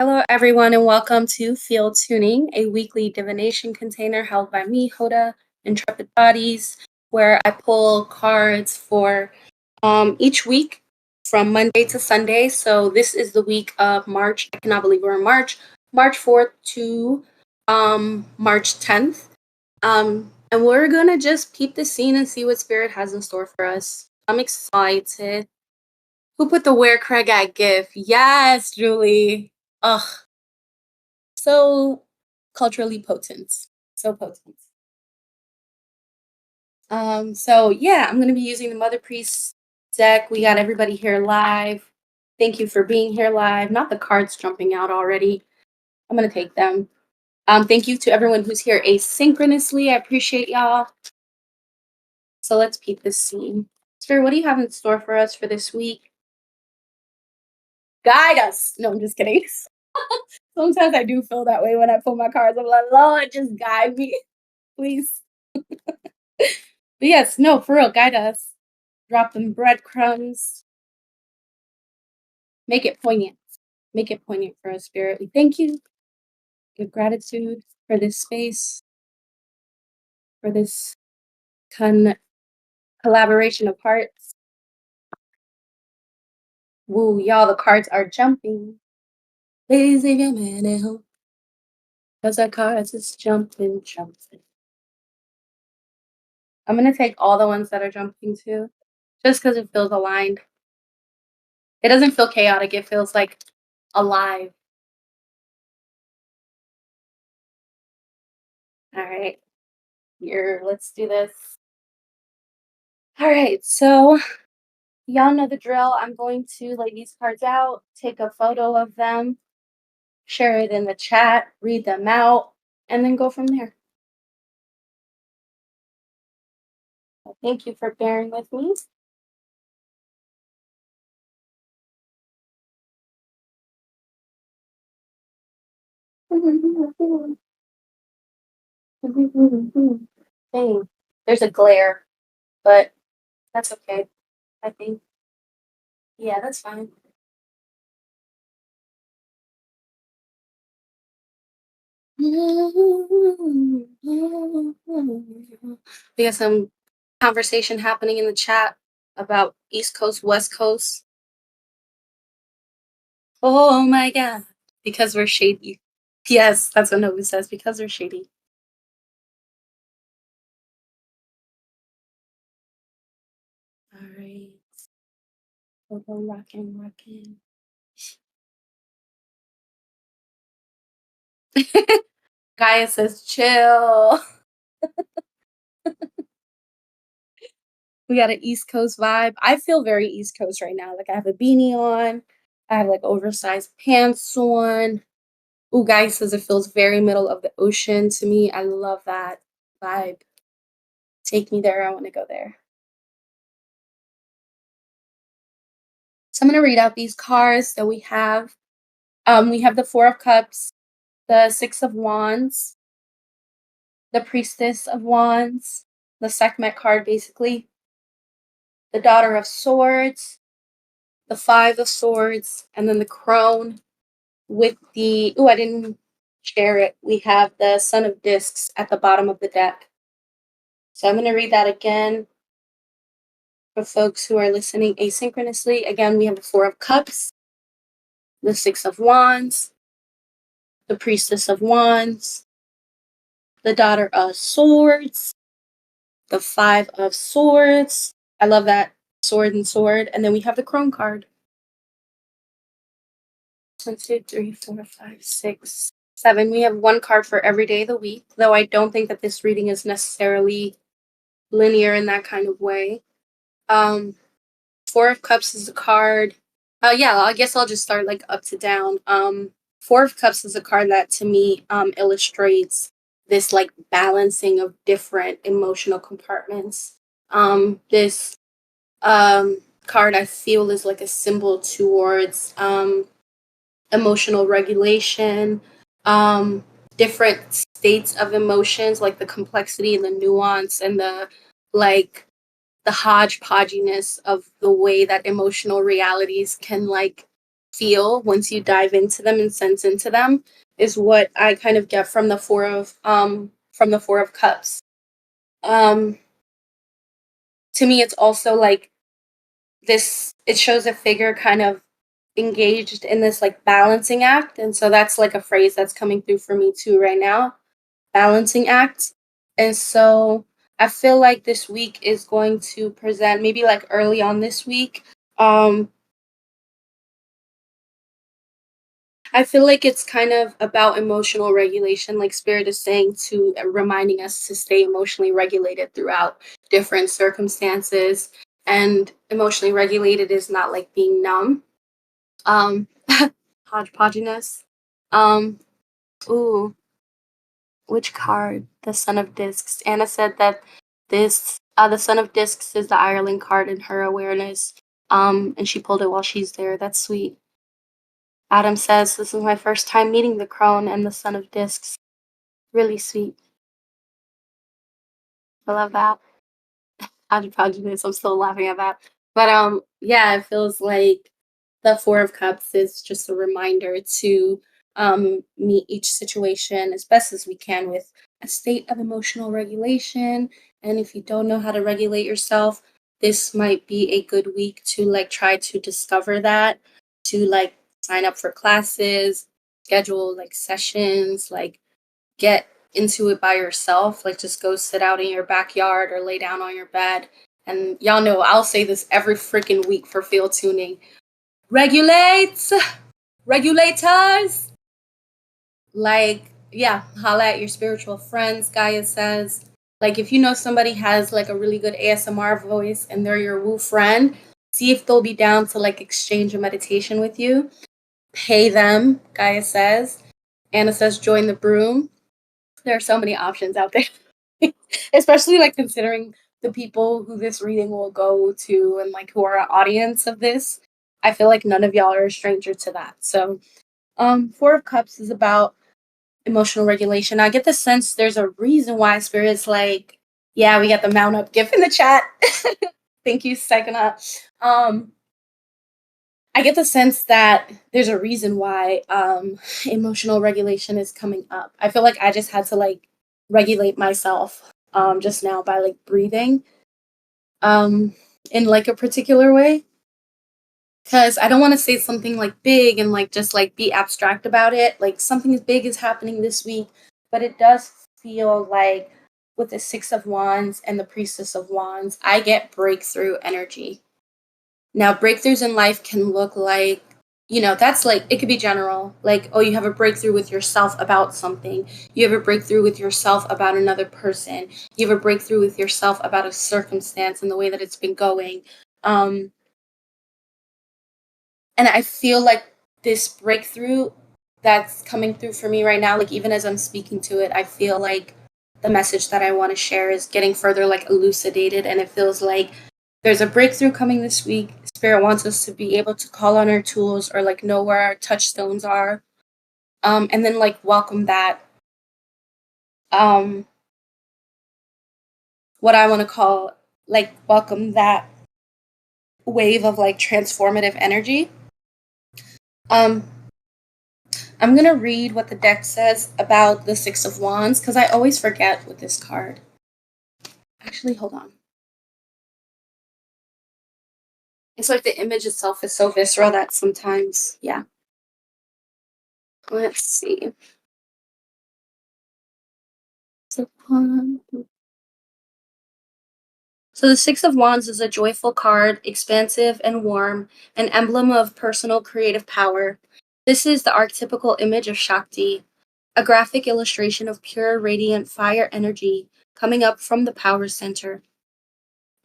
Hello, everyone, and welcome to Field Tuning, a weekly divination container held by me, Hoda, Intrepid Bodies, where I pull cards for each week from Monday to Sunday. So this is the week of March. I cannot believe we're in March, March 4th to March 10th. And we're gonna just peep the scene and see what Spirit has in store for us. I'm excited. Who put the Where Craig at GIF? Yes, Julie. Ugh, so culturally potent. So potent. So yeah, I'm gonna be using the Mother Priest deck. We got everybody here live. Thank you for being here live. Not the cards jumping out already. I'm gonna take them. Thank you to everyone who's here asynchronously. I appreciate y'all. So let's peep this scene. Sir, what do you have in store for us for this week? Guide us. No, I'm just kidding. Sometimes I do feel that way when I pull my cards. I'm like, Lord, just guide me, please. But yes, no, for real, guide us. Drop them breadcrumbs. Make it poignant. Make it poignant for us, Spirit. We thank you. Give gratitude for this space, for this collaboration of hearts. Woo, y'all, the cards are jumping. Ladies and gentlemen, because our cards is jumping, jumping. I'm going to take all the ones that are jumping too, just because it feels aligned. It doesn't feel chaotic. It feels like alive. All right. Here, let's do this. All right. So, y'all know the drill. I'm going to lay these cards out, take a photo of them, share it in the chat, read them out, and then go from there. So thank you for bearing with me. Dang, there's a glare, but that's okay. I think, yeah, that's fine. We got some conversation happening in the chat about East Coast, West Coast. Oh my God. Because we're shady. Yes, that's what Nobu says. Because we're shady. All right. We'll go rockin', rockin'. Gaia says chill. We got an East Coast vibe. I feel very East Coast right now. Like I have a beanie on. I have like oversized pants on. Ooh, Gaia says it feels very middle of the ocean to me. I love that vibe. Take me there. I want to go there. So I'm going to read out these cards that we have. We have the Four of Cups, the Six of Wands, the Priestess of Wands, the Sekhmet card basically, the Daughter of Swords, the Five of Swords, and then the Crone with the, I didn't share it. We have the Son of Discs at the bottom of the deck. So I'm going to read that again for folks who are listening asynchronously. Again, we have the Four of Cups, the Six of Wands, the Priestess of Wands, the Daughter of Swords, the Five of Swords. I love that, sword and sword. And then we have the Crone card. 1, 2, 3, 4, 5, 6, 7. We have one card for every day of the week, though I don't think that this reading is necessarily linear in that kind of way. Four of Cups is a card. Yeah, I guess I'll just start like up to down. Four of Cups is a card that to me illustrates this like balancing of different emotional compartments. This card I feel is like a symbol towards emotional regulation, different states of emotions, like the complexity and the nuance and the like the hodgepodginess of the way that emotional realities can like feel once you dive into them and sense into them is what I kind of get from the 4 of Cups. Um to me it's also like this it shows a figure kind of engaged in this like balancing act, and so that's like a phrase that's coming through for me too right now, balancing act. And so I feel like this week is going to present maybe like early on this week. um I feel like it's kind of about emotional regulation, like Spirit is saying, to reminding us to stay emotionally regulated throughout different circumstances. And emotionally regulated is not like being numb. Um, hodgepodginess. Um, ooh, which card? The Son of Discs. Anna said that the Son of Discs is the Ireland card in her awareness. And she pulled it while she's there. That's sweet. Adam says, "This is my first time meeting the crone and the Son of Discs. Really sweet. I love that." Androgynous. I'm still laughing at that. But yeah, it feels like the 4 of Cups is just a reminder to meet each situation as best as we can with a state of emotional regulation. And if you don't know how to regulate yourself, this might be a good week to like try to discover that, to like sign up for classes, schedule like sessions, like get into it by yourself. Like just go sit out in your backyard or lay down on your bed. And y'all know I'll say this every freaking week for field tuning. Regulate, regulators. Like, yeah, holla at your spiritual friends, Gaia says. Like if you know somebody has like a really good ASMR voice and they're your woo friend, see if they'll be down to like exchange a meditation with you. Pay them, Gaia says. Anna says join the broom. There are so many options out there, especially like considering the people who this reading will go to and like who are an audience of this. I feel like none of y'all are a stranger to that. So, 4 of Cups is about emotional regulation. I get the sense there's a reason why Spirit's like, yeah, we got the mount up gift in the chat. Thank you, Psychonaut. I get the sense that there's a reason why emotional regulation is coming up. I feel like I just had to like regulate myself just now by like breathing um in like a particular way, because I don't want to say something like big and like just like be abstract about it. Like something big is happening this week, but it does feel like with the 6 of Wands and the Priestess of Wands, I get breakthrough energy. Now, breakthroughs in life can look like, that's like, it could be general. Like, oh, you have a breakthrough with yourself about something. You have a breakthrough with yourself about another person. You have a breakthrough with yourself about a circumstance and the way that it's been going. Um, and I feel like this breakthrough that's coming through for me right now, like, even as I'm speaking to it, I feel like the message that I want to share is getting further, like, elucidated. And it feels like there's a breakthrough coming this week. Spirit wants us to be able to call on our tools or like know where our touchstones are. And then like welcome that what I want to call like welcome that wave of like transformative energy. Um I'm gonna read what the deck says about the 6 of Wands because I always forget with this card. Actually, hold on. It's like the image itself is so visceral that sometimes, yeah. Let's see. So the 6 of Wands is a joyful card, expansive and warm, an emblem of personal creative power. This is the archetypical image of Shakti, a graphic illustration of pure, radiant fire energy coming up from the power center.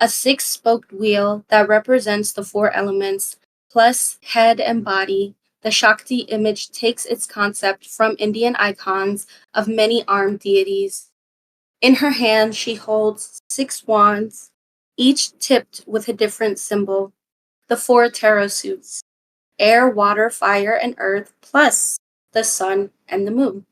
A six-spoked wheel that represents the 4 elements, plus head and body. The Shakti image takes its concept from Indian icons of many armed deities. In her hand, she holds 6 wands, each tipped with a different symbol. The 4 tarot suits: air, water, fire, and earth, plus the sun and the moon.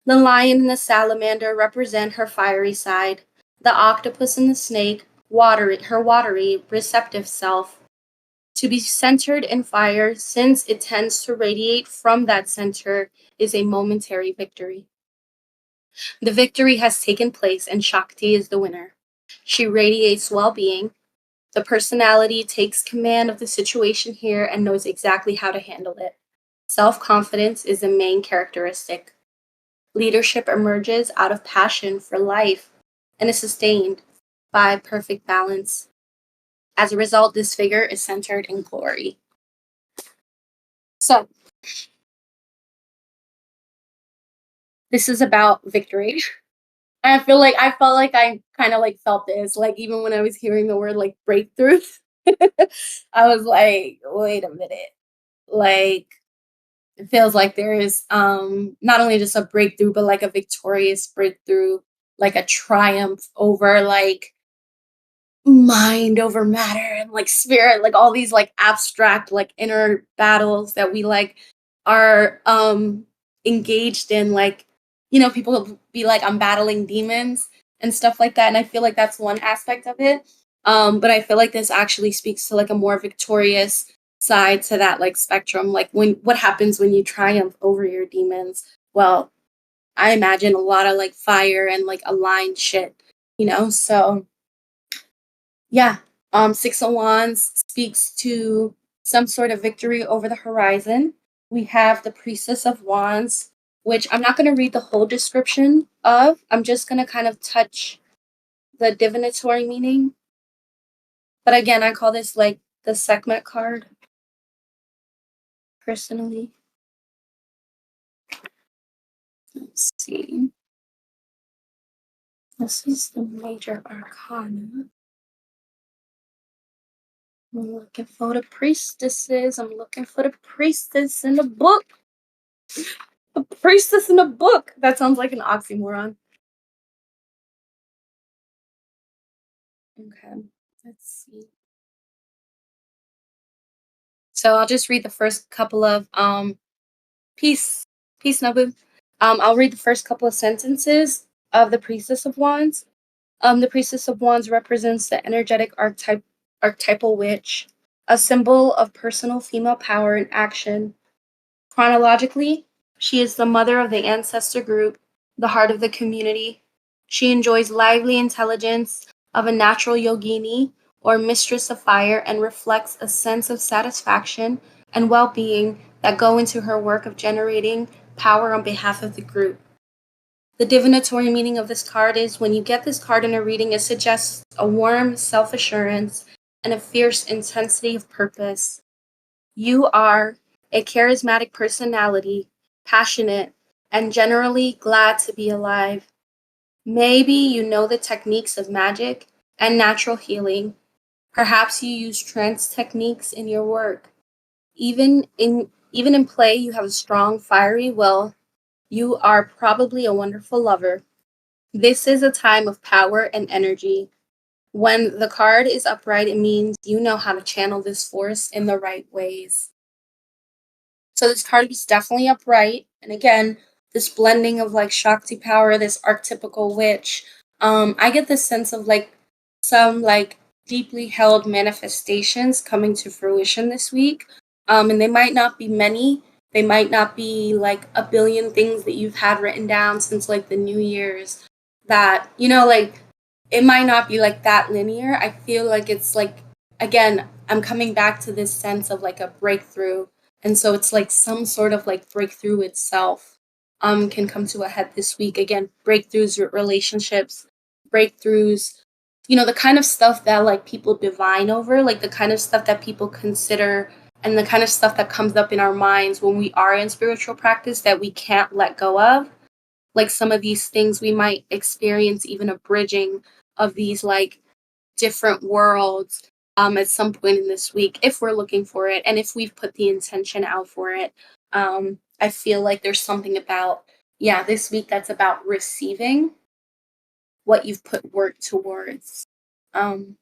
The lion and the salamander represent her fiery side, the octopus and the snake, her watery, receptive self. To be centered in fire, since it tends to radiate from that center, is a momentary victory. The victory has taken place, and Shakti is the winner. She radiates well being. The personality takes command of the situation here and knows exactly how to handle it. Self confidence is the main characteristic. Leadership emerges out of passion for life and is sustained by perfect balance. As a result, this figure is centered in glory. So, this is about victory. And I felt like I kind of like felt this, like even when I was hearing the word like breakthrough, I was like, wait a minute. Like it feels like there is not only just a breakthrough, but like a victorious breakthrough, like a triumph over like mind over matter and like spirit, like all these like abstract like inner battles that we like are engaged in, like people will be like, I'm battling demons and stuff like that, and I feel like that's one aspect of it. But I feel like this actually speaks to like a more victorious side to that like spectrum, like when what happens when you triumph over your demons. Well, I imagine a lot of like fire and like aligned shit. So yeah. Six of Wands speaks to some sort of victory over the horizon. We have the Priestess of Wands, which I'm not going to read the whole description of. I'm just going to kind of touch the divinatory meaning. But again, I call this like the Sekhmet card, personally. Let's see. This is the major arcana. I'm looking for the priestesses. I'm looking for the priestess in the book. A priestess in a book. That sounds like an oxymoron. Okay, let's see. So I'll just read the first couple of peace, peace, Nabu. I'll read the first couple of sentences of the Priestess of Wands. The Priestess of Wands represents the energetic archetypal witch, a symbol of personal female power and action. Chronologically, she is the mother of the ancestor group, the heart of the community. She enjoys lively intelligence of a natural yogini or mistress of fire and reflects a sense of satisfaction and well being that go into her work of generating power on behalf of the group. The divinatory meaning of this card is when you get this card in a reading, it suggests a warm self assurance and a fierce intensity of purpose. You are a charismatic personality, passionate, and generally glad to be alive. Maybe you know the techniques of magic and natural healing. Perhaps you use trance techniques in your work. Even in play, you have a strong, fiery will. You are probably a wonderful lover. This is a time of power and energy. When the card is upright, it means you know how to channel this force in the right ways. So this card is definitely upright. And again, this blending of like Shakti power, this archetypical witch. I get this sense of like some like deeply held manifestations coming to fruition this week. And they might not be many. They might not be like a billion things that you've had written down since like the New Year's. That, like it might not be like that linear. I feel like it's like, again, I'm coming back to this sense of like a breakthrough, and so it's like some sort of like breakthrough itself can come to a head this week. Again, breakthroughs with relationships, breakthroughs, the kind of stuff that like people divine over, like the kind of stuff that people consider, and the kind of stuff that comes up in our minds when we are in spiritual practice that we can't let go of. Like some of these things we might experience even a bridging of these like different worlds at some point in this week if we're looking for it and if we've put the intention out for it. I feel like there's something about, yeah, this week that's about receiving what you've put work towards. Um,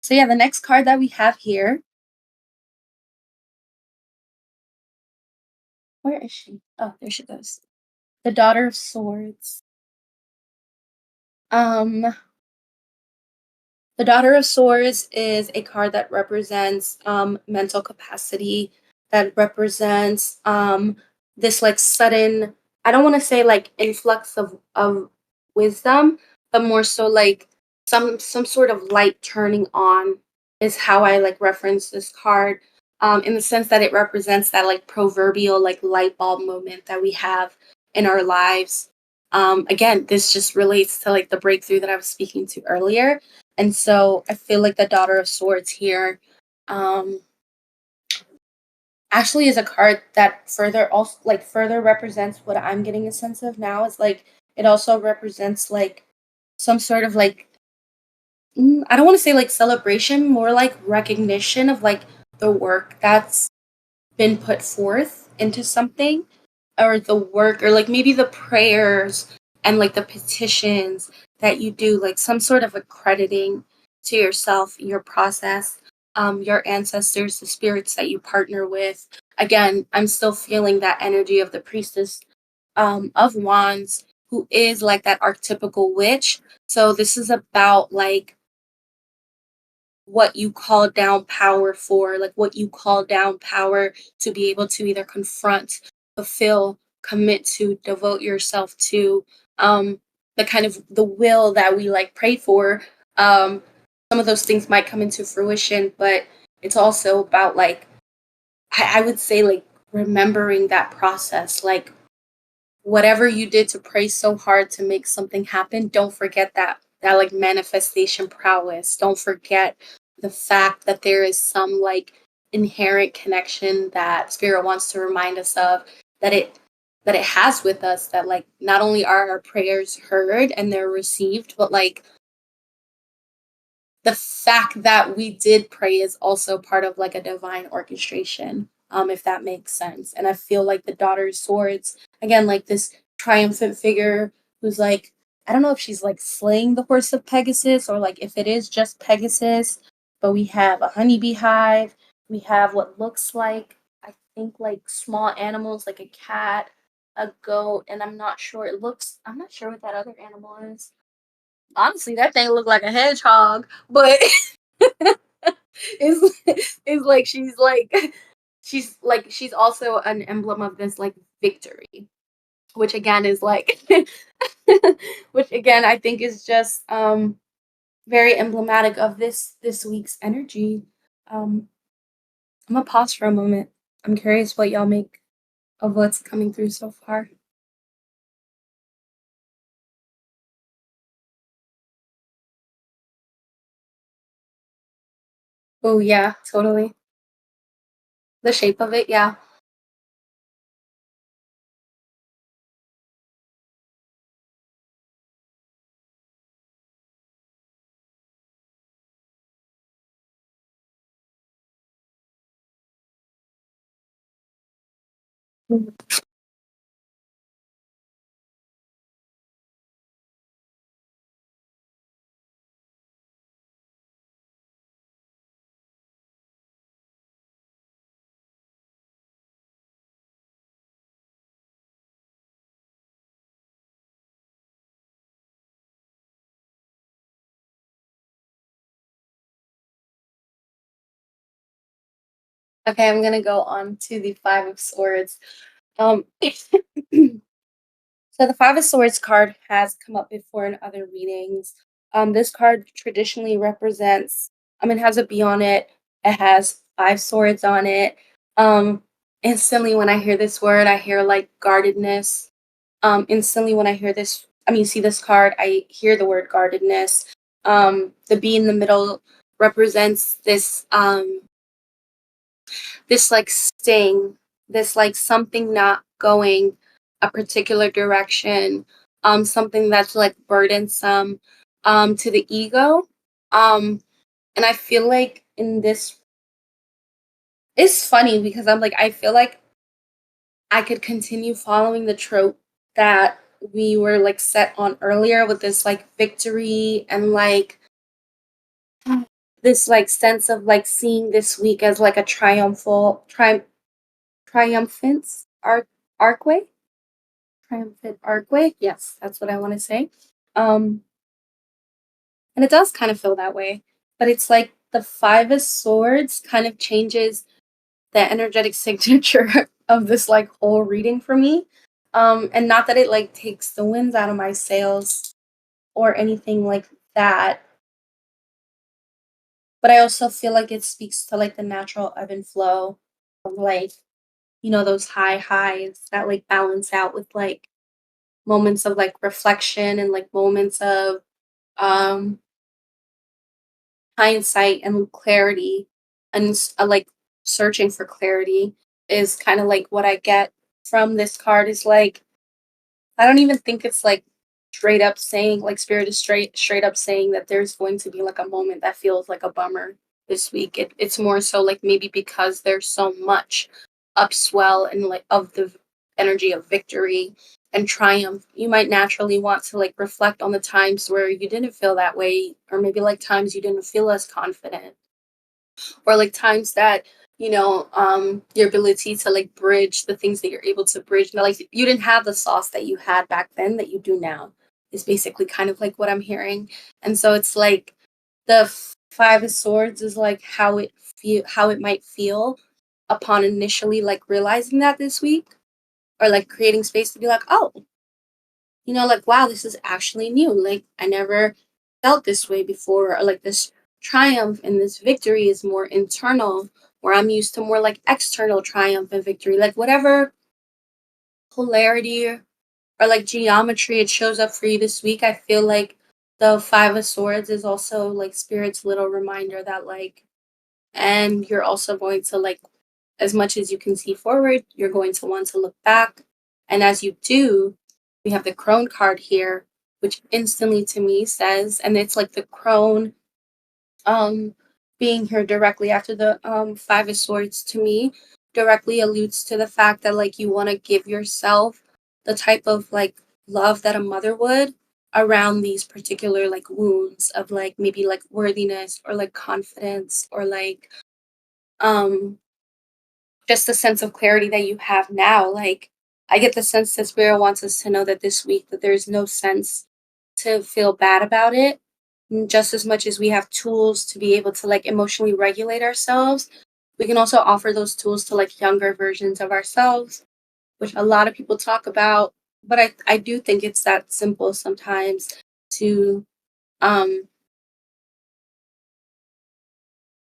so yeah, the next card that we have here, where is she? Oh, there she goes. The Daughter of Swords. Um, The Daughter of Swords is a card that represents mental capacity, that represents this like sudden, I don't want to say like influx of wisdom, but more so like some sort of light turning on is how I like reference this card. In the sense that it represents that like proverbial like light bulb moment that we have in our lives. Again, this just relates to like the breakthrough that I was speaking to earlier, and so I feel like the Daughter of Swords here um actually is a card that further represents what I'm getting a sense of now. Is like it also represents like some sort of like I don't want to say like celebration, more like recognition of like the work that's been put forth into something, or the work, or like maybe the prayers and like the petitions that you do, like some sort of accrediting to yourself, your process, your ancestors, the spirits that you partner with. Again, I'm still feeling that energy of the priestess of wands, who is like that archetypical witch. So this is about like what you call down power for, like what you call down power to be able to either confront, fulfill, commit to, devote yourself to, the kind of the will that we like pray for. Um, some of those things might come into fruition, but it's also about like I would say like remembering that process, like whatever you did to pray so hard to make something happen, don't forget that like manifestation prowess. Don't forget the fact that there is some like inherent connection that spirit wants to remind us of, that it has with us, that like not only are our prayers heard and they're received, but like the fact that we did pray is also part of like a divine orchestration, if that makes sense. And I feel like the Daughter Swords, again, like this triumphant figure who's like, I don't know if she's like slaying the horse of Pegasus, or like if it is just Pegasus, but we have a honeybee hive, we have what looks like, I think, like small animals like a cat, a goat, and I'm not sure what that other animal is. Honestly, that thing looked like a hedgehog, but it's like she's also an emblem of this like victory, which again is like which again I think is just very emblematic of this week's energy. Um I'm gonna pause for a moment. I'm curious what y'all make of what's coming through so far. Oh yeah, totally. The shape of it, yeah. Okay, I'm gonna go on to the Five of Swords. So the Five of Swords card has come up before in other readings. This card traditionally represents, it has a bee on it. It has five swords on it. Um, Instantly when I hear this word, I hear like guardedness. Instantly when I hear this, see this card, I hear the word guardedness. The bee in the middle represents this like sting, this like something not going a particular direction, something that's like burdensome to the ego. Um, and I feel like in this, it's funny because I'm like, I feel like I could continue following the trope that we were like set on earlier with this like victory and like this like sense of like seeing this week as like a triumphance arcway. Triumphant arcway. Yes, that's what I want to say. Um, and it does kind of feel that way. but it's like the Five of Swords kind of changes the energetic signature of this like whole reading for me. And not that it like takes the winds out of my sails or anything like that, but I also feel like it speaks to like the natural ebb and flow of like, those high highs that like balance out with like moments of like reflection and like moments of um hindsight and clarity and like searching for clarity is kind of like what I get from this card is like I don't even think it's like straight up saying like spirit is straight up saying that there's going to be like a moment that feels like a bummer this week. It's more so like maybe because there's so much upswell and like of the energy of victory and triumph, you might naturally want to like reflect on the times where you didn't feel that way, or maybe like times you didn't feel as confident, or like times that your ability to like bridge the things that you're able to bridge now, like you didn't have the sauce that you had back then that you do now, is basically kind of like what I'm hearing. And so it's like the Five of Swords is like how it might feel upon initially like realizing that this week, or like creating space to be like, oh, like, wow, this is actually new. Like, I never felt this way before. Or like this triumph and this victory is more internal, where I'm used to more like external triumph and victory. Like, whatever polarity or like geometry it shows up for you this week, I feel like the Five of Swords is also like Spirit's little reminder that, like, and you're also going to like, as much as you can see forward, you're going to want to look back. And as you do, we have the crone card here, which instantly to me says, and it's like the crone um being here directly after the Five of Swords, to me directly alludes to the fact that like you want to give yourself the type of like love that a mother would around these particular like wounds of like maybe like worthiness or like confidence or like um just the sense of clarity that you have now. Like, I get the sense that Spirit wants us to know that this week that there's no sense to feel bad about it. Just as much as we have tools to be able to like emotionally regulate ourselves, we can also offer those tools to like younger versions of ourselves, which a lot of people talk about. But I do think it's that simple sometimes to um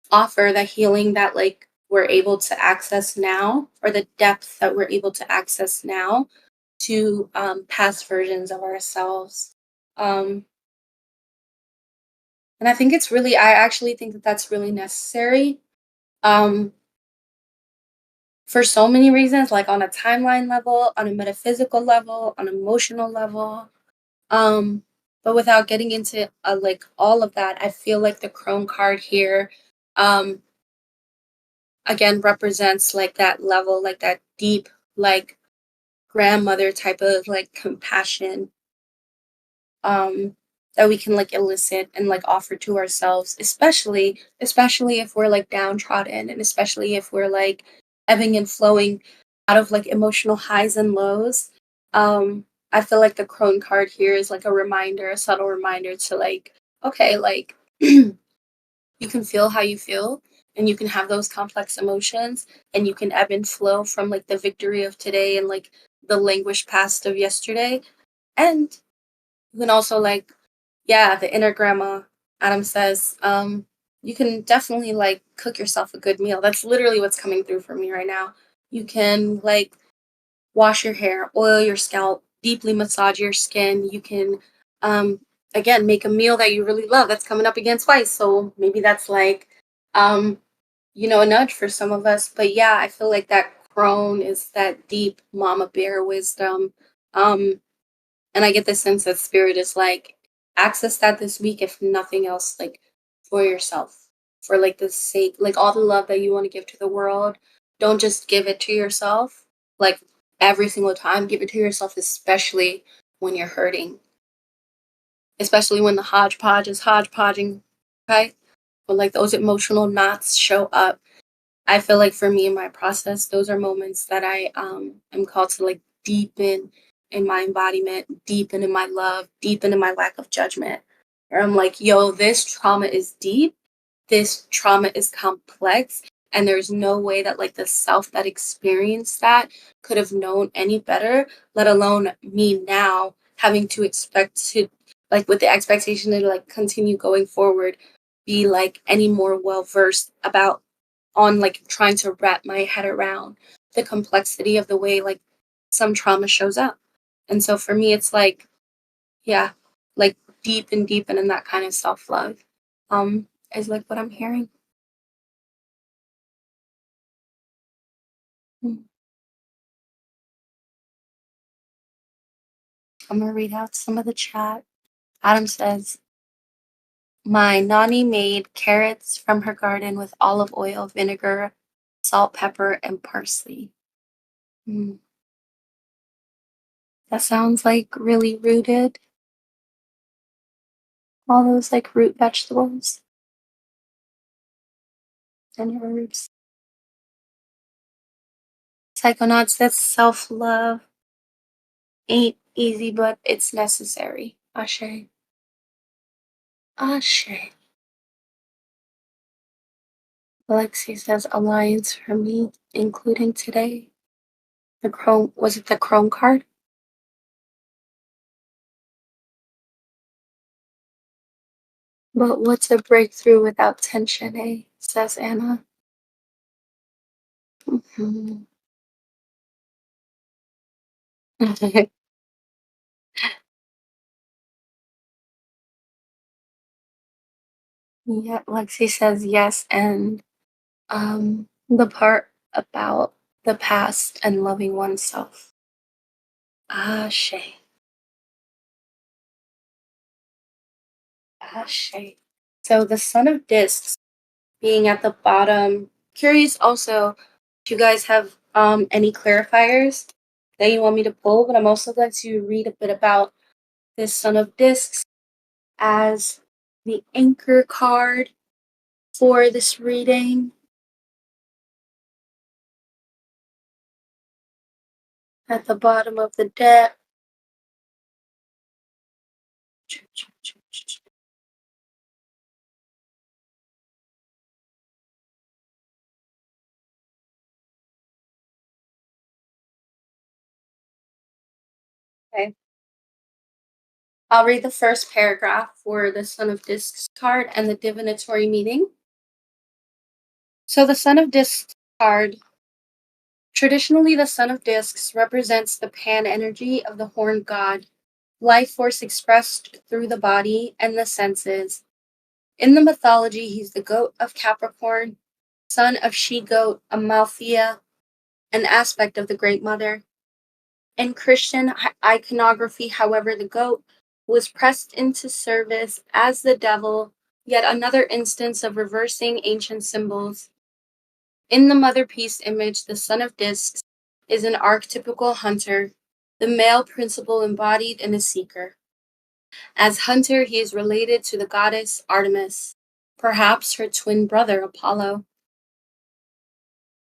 offer the healing that like we're able to access now, or the depth that we're able to access now, to past versions of ourselves. um and I actually think that that's really necessary, um for so many reasons, like on a timeline level, on a metaphysical level, on an emotional level. But without getting into like all of that, I feel like the crone card here um again represents like that level, like that deep, like grandmother type of like compassion, um that we can like elicit and like offer to ourselves, especially if we're like downtrodden, and especially if we're like ebbing and flowing out of like emotional highs and lows. I feel like the crone card here is like a reminder, a subtle reminder to like, okay, like you can feel how you feel, and you can have those complex emotions, and you can ebb and flow from like the victory of today and like the languished past of yesterday. And you can also like, yeah, the inner grandma, Adam says, you can definitely like cook yourself a good meal. That's literally what's coming through for me right now. You can like wash your hair, oil your scalp, deeply massage your skin. You can, um, again, make a meal that you really love. That's coming up again twice. So maybe that's like, um, a nudge for some of us. But yeah, I feel like that crone is that deep mama bear wisdom. Um, and I get the sense that Spirit is like, access that this week, if nothing else, like for yourself, for like the sake, like all the love that you want to give to the world. Don't just give it to yourself, like every single time. Give it to yourself, especially when you're hurting, especially when the hodgepodge is hodgepodging, okay? When like those emotional knots show up. I feel like for me in my process, those are moments that I am called to like deepen in my embodiment, deepen in my love, deepen in my lack of judgment. Where I'm like, yo, this trauma is deep, this trauma is complex and there's no way that like the self that experienced that could have known any better, let alone me now having to expect to like with the expectation to like continue going forward, be like any more well versed about on like trying to wrap my head around the complexity of the way like some trauma shows up. And so for me it's like, yeah, like deep and deep and in that kind of self love. Is like what I'm hearing. Mm. I'm gonna read out some of the chat. Adam says, my nanny made carrots from her garden with olive oil, vinegar, salt, pepper, and parsley. Mm, that sounds like really rooted. All those like root vegetables and herbs. Psychonauts, that's self love. Ain't easy, but it's necessary. Ashe. Ashe. Alexi says alliance for me, including today. The chrome was it the chrome card? But what's a breakthrough without tension, eh? Says Anna. Mhm. Yeah, Lexi says yes, and the part about the past and loving oneself. Ashe. Ashe. So the Son of Discs being at the bottom. Curious also if you guys have any clarifiers that you want me to pull, but I'm also going to read a bit about this Son of Discs as the anchor card for this reading at the bottom of the deck. Okay. I'll read the first paragraph for the Son of Discs card and the divinatory meaning. So the Son of Discs card, traditionally the Son of Discs represents the pan energy of the horned god, life force expressed through the body and the senses. In the mythology, he's the goat of Capricorn, son of she goat Amalthea, an aspect of the Great Mother. In Christian iconography, however, the goat was pressed into service as the devil, yet another instance of reversing ancient symbols. In the Mother Peace image, the Son of Discs is an archetypical hunter, the male principle embodied in a seeker. As hunter, he is related to the goddess Artemis, perhaps her twin brother Apollo.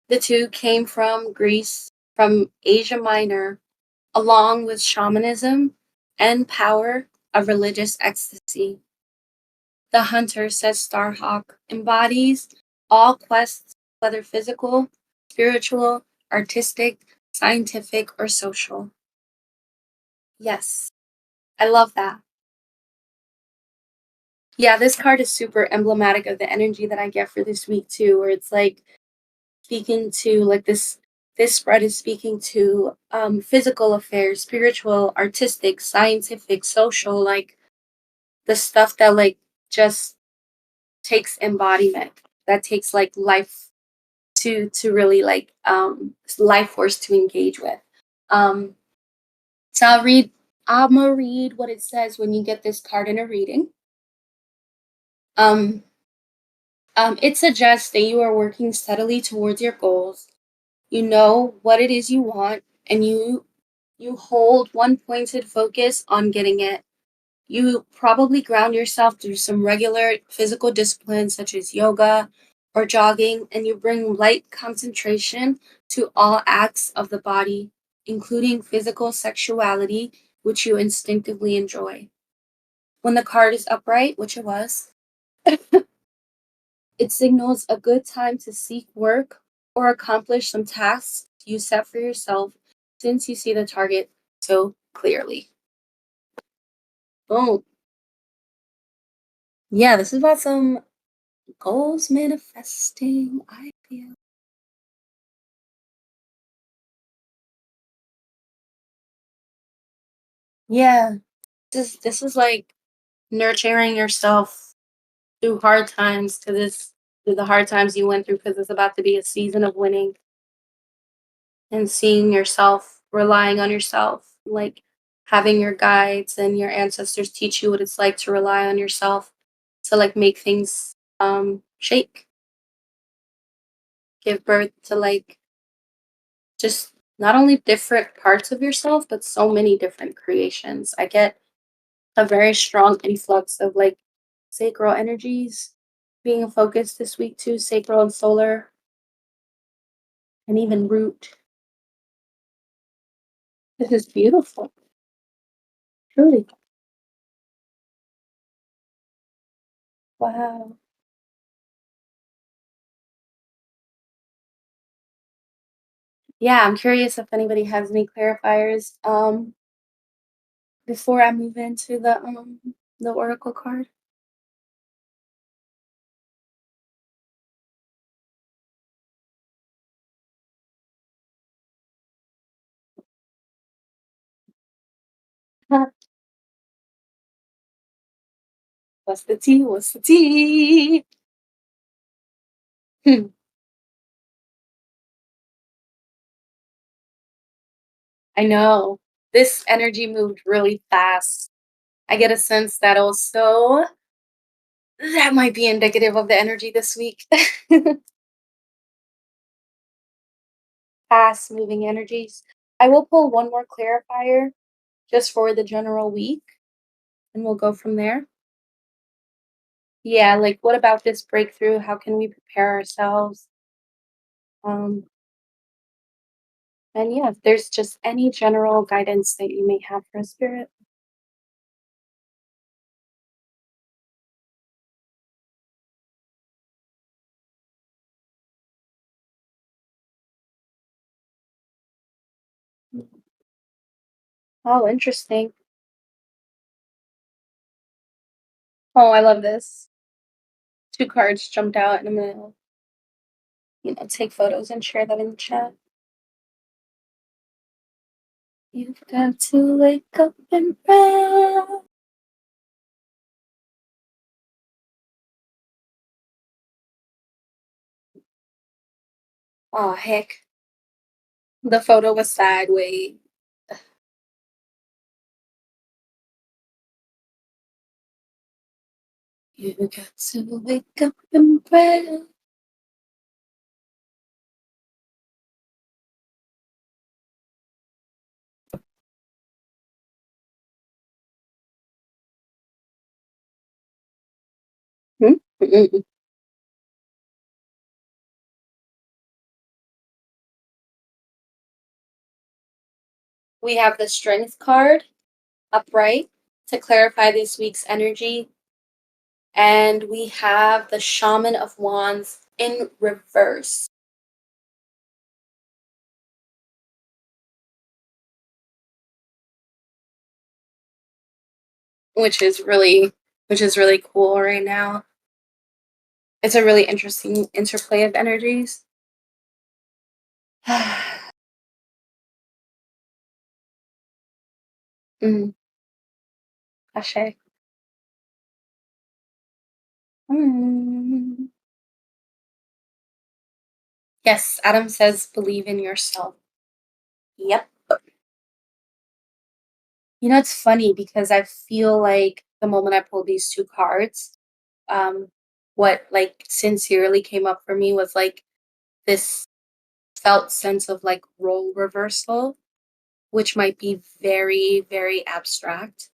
The two came from Greece, from Asia Minor, along with shamanism and power of religious ecstasy. The hunter, says Starhawk, embodies all quests, whether physical, spiritual, artistic, scientific, or social. Yes, I love that. Yeah, this card is super emblematic of the energy that I get for this week too, where it's like speaking to like this spread is speaking to physical affairs, spiritual, artistic, scientific, social, like the stuff that like just takes embodiment, that takes like life to really like life force to engage with. Um so I'm gonna read what it says when you get this card in a reading. Um it suggests that you are working steadily towards your goals. You know what it is you want, and you hold one pointed focus on getting it. You probably ground yourself through some regular physical disciplines such as yoga or jogging, and you bring light concentration to all acts of the body, including physical sexuality, which you instinctively enjoy. When the card is upright, which it was, It signals a good time to seek work or accomplish some tasks you set for yourself since you see the target so clearly. Boom. Yeah, this is about some goals manifesting, I feel. Yeah. This is like nurturing yourself through hard times to this through the hard times you went through because it's about to be a season of winning and seeing yourself, relying on yourself, like having your guides and your ancestors teach you what it's like to rely on yourself to like make things shake, give birth to like just not only different parts of yourself, but so many different creations. I get a very strong influx of like sacral energies being a focus this week too, sacral and solar, and even root. This is beautiful, truly. Wow. Yeah, I'm curious if anybody has any clarifiers before I move into the oracle card. What's the tea? What's the tea? Hmm, I know. This energy moved really fast. I get a sense that also that might be indicative of the energy this week. Fast moving energies. I will pull one more clarifier just for the general week and we'll go from there. Yeah, like what about this breakthrough? How can we prepare ourselves? Um, and yeah, if there's just any general guidance that you may have for a spirit. Oh, interesting. Oh, I love this. Two cards jumped out, and I'm gonna, take photos and share that in the chat. You've got to wake up and pray. Oh, heck. The photo was sideways. You got to wake up and pray. Hmm? Mm-mm. We have the strength card upright to clarify this week's energy. And we have the shaman of wands in reverse, which is really which is really cool right now. It's a really interesting interplay of energies. Mm, Ashe. Mm. Yes, Adam says believe in yourself. Yep. It's funny because I feel like the moment I pulled these two cards, um, what like sincerely came up for me was like this felt sense of like role reversal, which might be very, very abstract,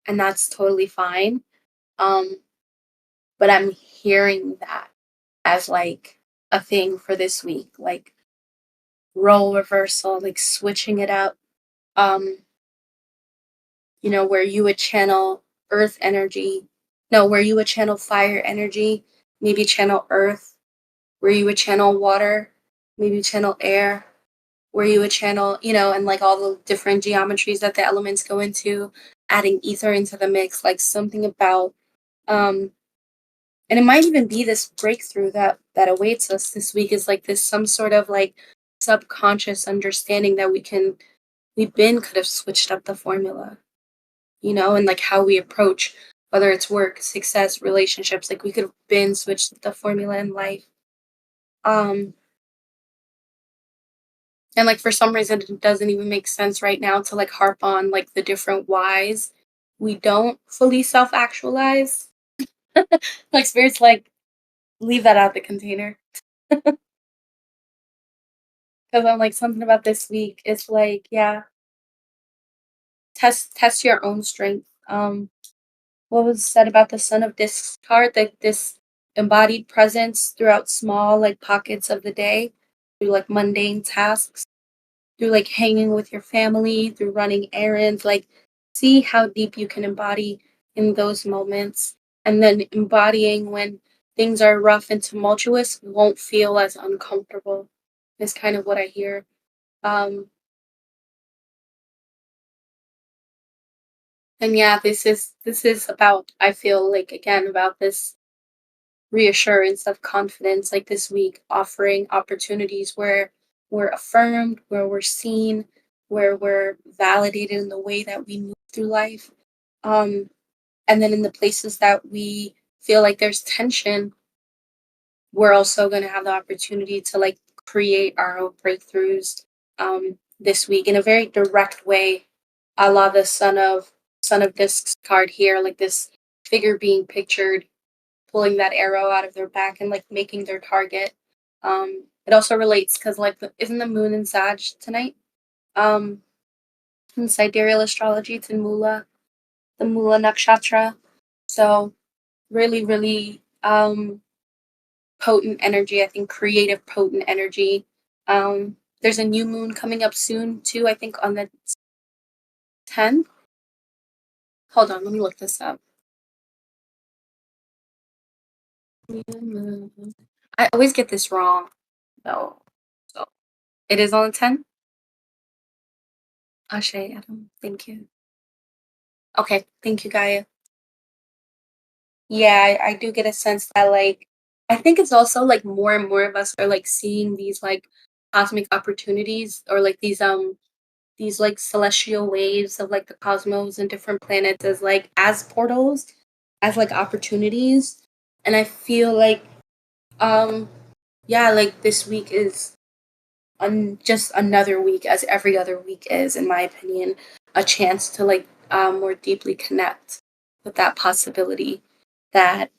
and that's totally fine. Um, but I'm hearing that as like a thing for this week, like role reversal, like switching it up. Um, where you would channel earth energy, no, where you would channel fire energy maybe channel earth, where you would channel water, maybe channel air, where you would channel, and like all the different geometries that the elements go into, adding ether into the mix, like something about um and it might even be this breakthrough that awaits us this week is like this some sort of like subconscious understanding that we've been could have switched up the formula, and like how we approach whether it's work, success, relationships, like we could have been switched up the formula in life. Um and like for some reason it doesn't even make sense right now to like harp on like the different whys we don't fully self actualize. Like spirits like leave that out the container. Because I'm like something about this week. It's like, yeah, test your own strength. What was said about the Son of Discs card? That this embodied presence throughout small like pockets of the day, through like mundane tasks, through like hanging with your family, through running errands. Like, see how deep you can embody in those moments, and then embodying when things are rough and tumultuous won't feel as uncomfortable. Is kind of what I hear. Um, And yeah, this is about I feel like again about this reassurance of confidence like this week offering opportunities where we're affirmed, where we're seen, where we're validated in the way that we move through life. Um and then in the places that we feel like there's tension, we're also going to have the opportunity to like create our own breakthroughs this week in a very direct way, a la the son of discs card here, like this figure being pictured pulling that arrow out of their back and like making their target. It also relates because like isn't the moon in Sag tonight? um in sidereal astrology it's in Mula, the Mula nakshatra. So really really potent energy, I think creative potent energy. There's a new moon coming up soon too, I think on the 10th. Hold on, let me look this up. New moon. I always get this wrong though. So it is on the 10th? Ashe, Adam. Thank you. Okay, thank you, Gaia. Yeah, I do get a sense that like I think it's also like more and more of us are like seeing these like cosmic opportunities or like these like celestial waves of like the cosmos and different planets as like as portals, as like opportunities. And I feel like um yeah, like this week is just another week as every other week is, in my opinion, a chance to like more deeply connect with that possibility that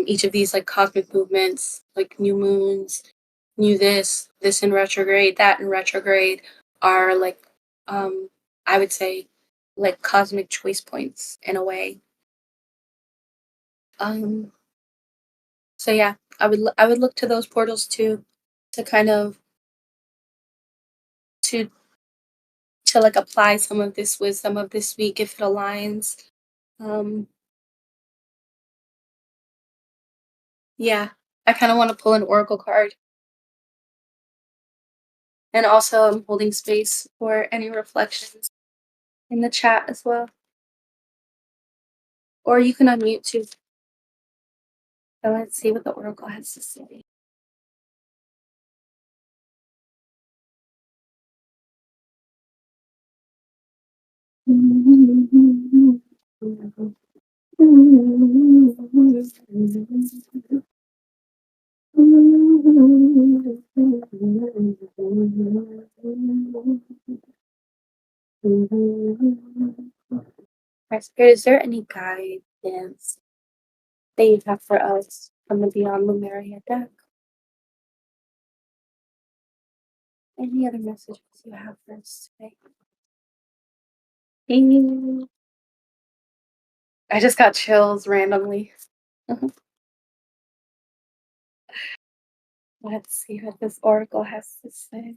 each of these like cosmic movements, like new moons, new this in retrograde, that in retrograde, are like I would say like cosmic choice points in a way. Um so yeah, I would look to those portals too to kind of to like apply some of this wisdom of this week if it aligns. Um yeah, I kind of want to pull an oracle card, and also I'm holding space for any reflections in the chat as well. Or you can unmute too. So let's see what the oracle has to say. Right, Spirit, is there any guidance that you have for us from the Beyond Lumeria deck? Any other messages you have for us today? Ding. I just got chills randomly. Let's see what this oracle has to say.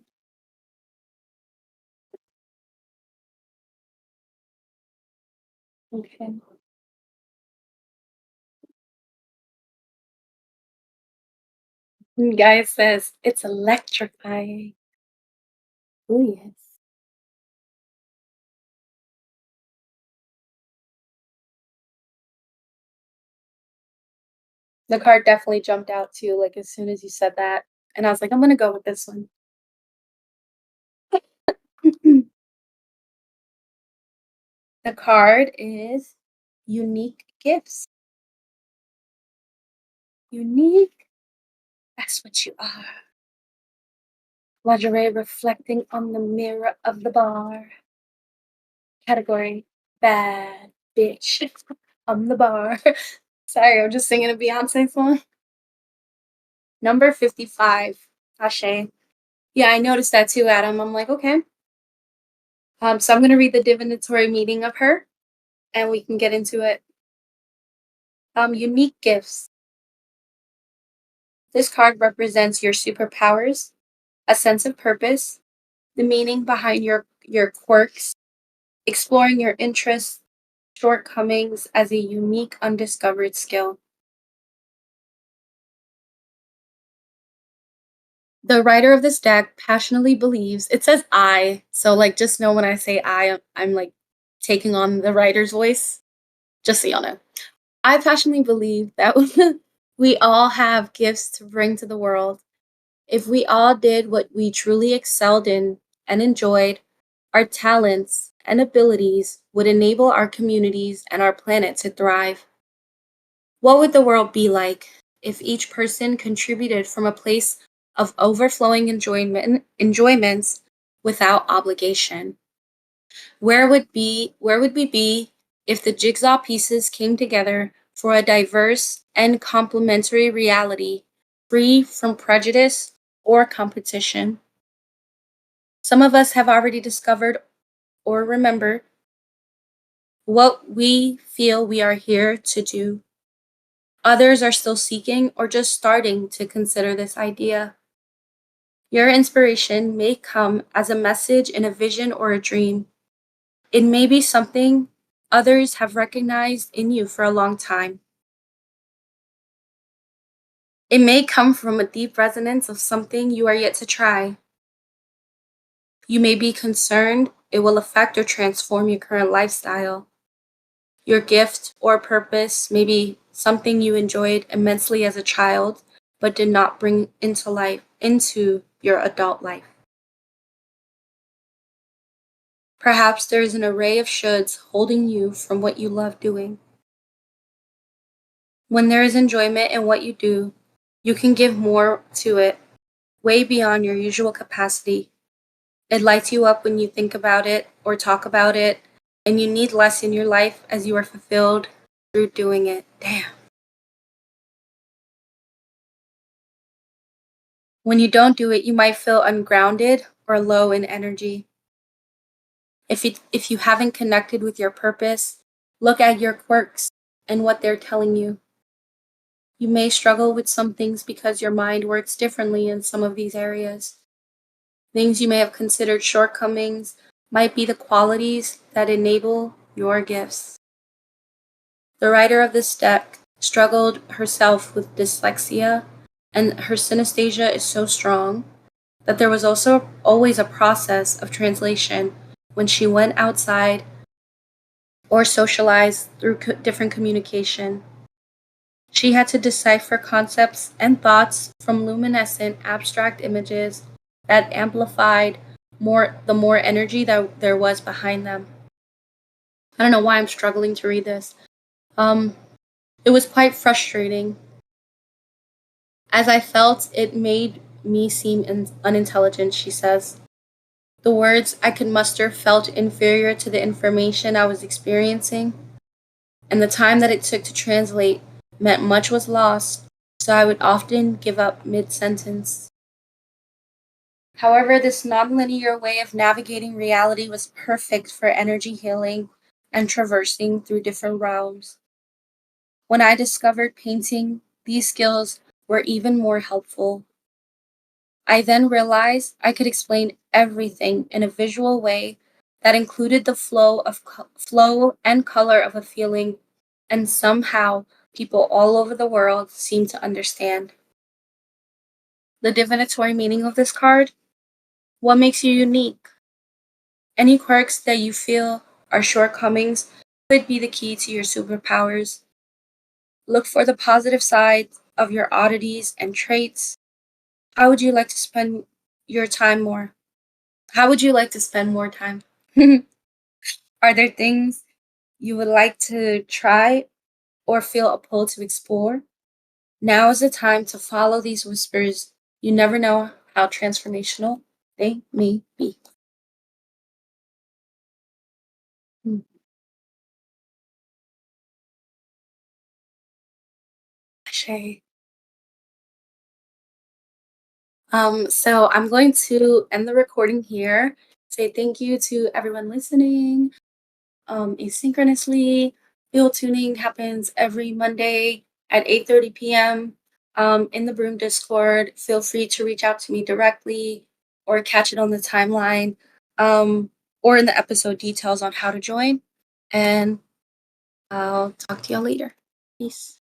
Okay. Guy says it's electrifying. Oh yes. The card definitely jumped out too, like as soon as you said that. And I was like, I'm gonna go with this one. The card is unique gifts. Unique. That's what you are. Lingerie reflecting on the mirror of the bar. Category bad bitch. On the bar. Sorry, I'm just singing a Beyonce song. Number 55. Ashe. Yeah, I noticed that too, Adam. I'm like, okay. So I'm gonna read the divinatory meaning of her and we can get into it. Unique gifts. This card represents your superpowers, a sense of purpose, the meaning behind your quirks, exploring your interests, shortcomings as a unique undiscovered skill. The writer of this deck passionately believes it says I, so like just know when I say I'm like taking on the writer's voice, just so y'all know. I passionately believe that we all have gifts to bring to the world. If we all did what we truly excelled in and enjoyed, our talents and abilities would enable our communities and our planet to thrive. What would the world be like if each person contributed from a place of overflowing enjoyments without obligation? Where would we be if the jigsaw pieces came together for a diverse and complementary reality, free from prejudice or competition? Some of us have already discovered or remember what we feel we are here to do. Others are still seeking or just starting to consider this idea. Your inspiration may come as a message in a vision or a dream. It may be something others have recognized in you for a long time. It may come from a deep resonance of something you are yet to try. You may be concerned it will affect or transform your current lifestyle. Your gift or purpose may be something you enjoyed immensely as a child, but did not bring into your adult life. Perhaps there is an array of shoulds holding you from what you love doing. When there is enjoyment in what you do, you can give more to it, way beyond your usual capacity. It lights you up when you think about it or talk about it, and you need less in your life as you are fulfilled through doing it. Damn. When you don't do it, you might feel ungrounded or low in energy. If you haven't connected with your purpose, look at your quirks and what they're telling you. You may struggle with some things because your mind works differently in some of these areas. Things you may have considered shortcomings might be the qualities that enable your gifts. The writer of this deck struggled herself with dyslexia, and her synesthesia is so strong that there was also always a process of translation when she went outside or socialized through different communication. She had to decipher concepts and thoughts from luminescent abstract images that amplified more energy that there was behind them. I don't know why I'm struggling to read this. Um, it was quite frustrating as I felt it made me seem unintelligent, she says. The words I could muster felt inferior to the information I was experiencing, and the time that it took to translate meant much was lost, so I would often give up mid sentence. However, this nonlinear way of navigating reality was perfect for energy healing and traversing through different realms. When I discovered painting, these skills were even more helpful. I then realized I could explain everything in a visual way that included the flow and color of a feeling, and somehow people all over the world seemed to understand. The divinatory meaning of this card. What makes you unique? Any quirks that you feel are shortcomings could be the key to your superpowers. Look for the positive side of your oddities and traits. How would you like to spend your time more? How would you like to spend more time? Are there things you would like to try or feel a pull to explore? Now is the time to follow these whispers. You never know how transformational they may be. Mm. Shay. So I'm going to end the recording here. Say thank you to everyone listening. Asynchronously, field tuning happens every Monday at 8:30 p.m. In the Broom Discord. Feel free to reach out to me directly or catch it on the timeline or in the episode details on how to join. And I'll talk to y'all later. Peace.